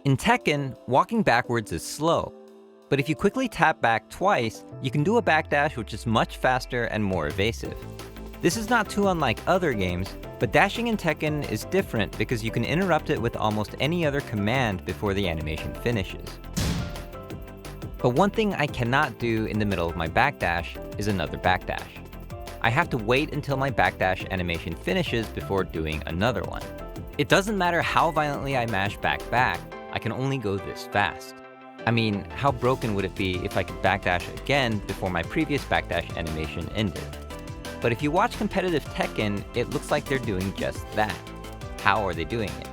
In Tekken, walking backwards is slow, but if you quickly tap back twice, you can do a backdash which is much faster and more evasive. This is not too unlike other games, but dashing in Tekken is different because you can interrupt it with almost any other command before the animation finishes. But one thing I cannot do in the middle of my backdash is another backdash. I have to wait until my backdash animation finishes before doing another one. It doesn't matter how violently I mash back, I can only go this fast. I mean, how broken would it be if I could backdash again before my previous backdash animation ended? But if you watch competitive Tekken, it looks like they're doing just that. How are they doing it?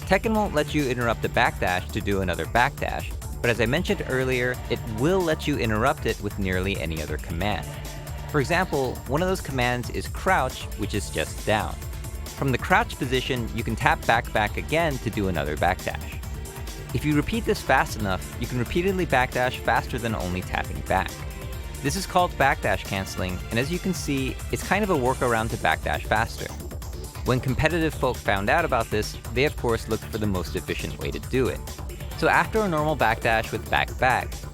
Tekken won't let you interrupt the backdash to do another backdash, but as I mentioned earlier, it will let you interrupt it with nearly any other command. For example, one of those commands is crouch, which is just down. From the crouch position, you can tap back again to do another backdash. If you repeat this fast enough, you can repeatedly backdash faster than only tapping back. This is called Backdash Cancelling, and as you can see, it's kind of a workaround to backdash faster. When competitive folk found out about this, they of course looked for the most efficient way to do it. So after a normal backdash with back,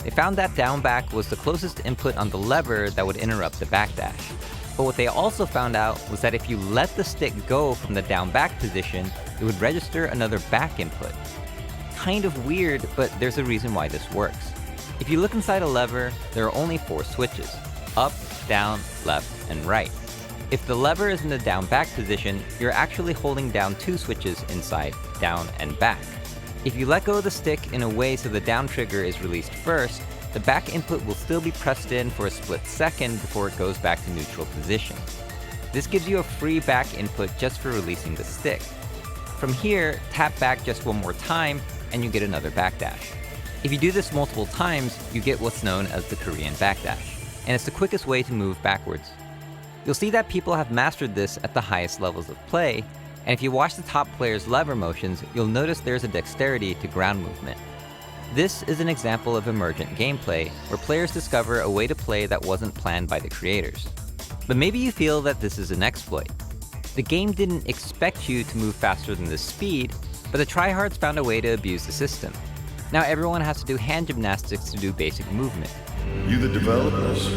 they found that down back was the closest input on the lever that would interrupt the backdash. But what they also found out was that if you let the stick go from the down back position, it would register another back input. Kind of weird, but there's a reason why this works. If you look inside a lever, there are only 4 switches: up, down, left, and right. If the lever is in the down back position, you're actually holding down 2 switches inside down and back. If you let go of the stick in a way so the down trigger is released first, the back input will still be pressed in for a split second before it goes back to neutral position. This gives you a free back input just for releasing the stick. From here, tap back just one more time and you get another backdash. If you do this multiple times, you get what's known as the Korean Backdash, and it's the quickest way to move backwards. You'll see that people have mastered this at the highest levels of play, and if you watch the top players' lever motions, you'll notice there's a dexterity to ground movement. This is an example of emergent gameplay, where players discover a way to play that wasn't planned by the creators. But maybe you feel that this is an exploit. The game didn't expect you to move faster than this speed, but the tryhards found a way to abuse the system. Now everyone has to do hand gymnastics to do basic movement. You the developers?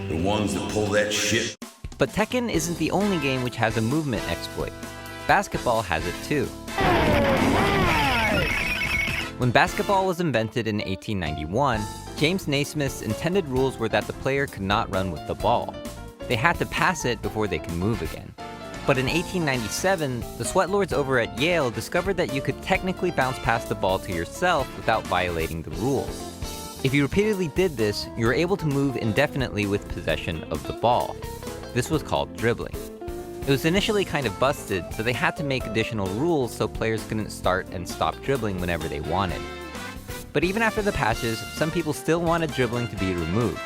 The ones that pull that shit? But Tekken isn't the only game which has a movement exploit. Basketball has it too. When basketball was invented in 1891, James Naismith's intended rules were that the player could not run with the ball. They had to pass it before they could move again. But in 1897, the sweatlords over at Yale discovered that you could technically bounce past the ball to yourself without violating the rules. If you repeatedly did this, you were able to move indefinitely with possession of the ball. This was called dribbling. It was initially kind of busted, so they had to make additional rules so players couldn't start and stop dribbling whenever they wanted. But even after the patches, some people still wanted dribbling to be removed.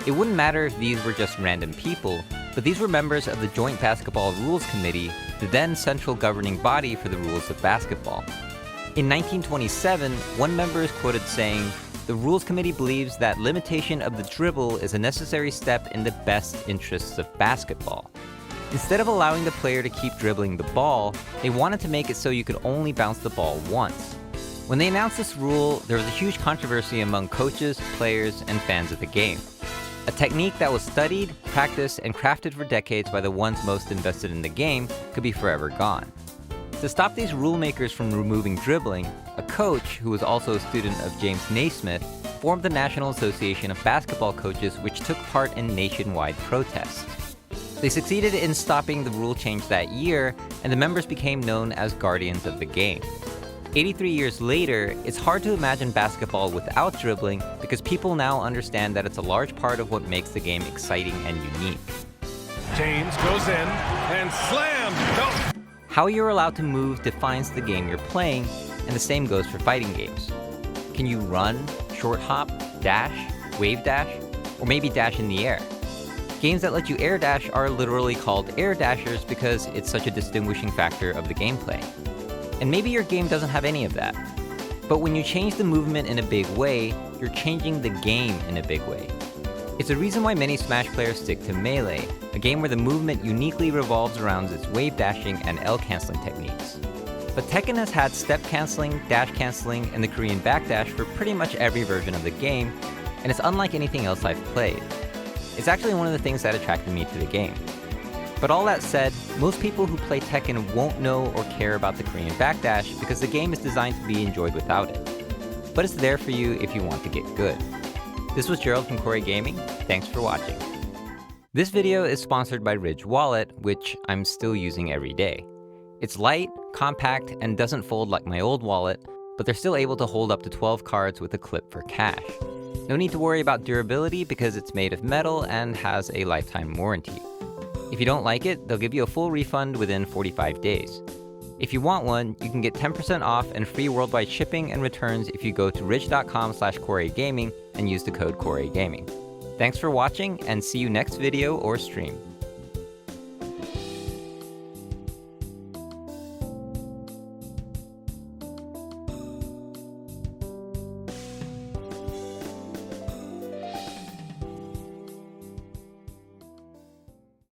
It wouldn't matter if these were just random people, but these were members of the Joint Basketball Rules Committee, the then central governing body for the rules of basketball. In 1927, one member is quoted saying, "The Rules Committee believes that limitation of the dribble is a necessary step in the best interests of basketball." Instead of allowing the player to keep dribbling the ball, they wanted to make it so you could only bounce the ball once. When they announced this rule, there was a huge controversy among coaches, players, and fans of the game. A technique that was studied, practiced, and crafted for decades by the ones most invested in the game could be forever gone. To stop these rule makers from removing dribbling, a coach, who was also a student of James Naismith, formed the National Association of Basketball Coaches, which took part in nationwide protests. They succeeded in stopping the rule change that year, and the members became known as Guardians of the Game. 83 years later, it's hard to imagine basketball without dribbling because people now understand that it's a large part of what makes the game exciting and unique. James goes in and slams. No. How you're allowed to move defines the game you're playing, and the same goes for fighting games. Can you run, short hop, dash, wave dash, or maybe dash in the air? Games that let you air dash are literally called air dashers because it's such a distinguishing factor of the gameplay. And maybe your game doesn't have any of that. But when you change the movement in a big way, you're changing the game in a big way. It's a reason why many Smash players stick to Melee, a game where the movement uniquely revolves around its wave dashing and L canceling techniques. But Tekken has had step canceling, dash canceling, and the Korean Backdash for pretty much every version of the game, and it's unlike anything else I've played. It's actually one of the things that attracted me to the game. But all that said, most people who play Tekken won't know or care about the Korean Backdash because the game is designed to be enjoyed without it. But it's there for you if you want to get good. This was Gerald from Korean Gaming. Thanks for watching. This video is sponsored by Ridge Wallet, which I'm still using every day. It's light, compact, and doesn't fold like my old wallet, but they're still able to hold up to 12 cards with a clip for cash. No need to worry about durability because it's made of metal and has a lifetime warranty. If you don't like it, they'll give you a full refund within 45 days. If you want one, you can get 10% off and free worldwide shipping and returns if you go to ridge.com/KoreaGaming and use the code KoreaGaming. Thanks for watching and see you next video or stream.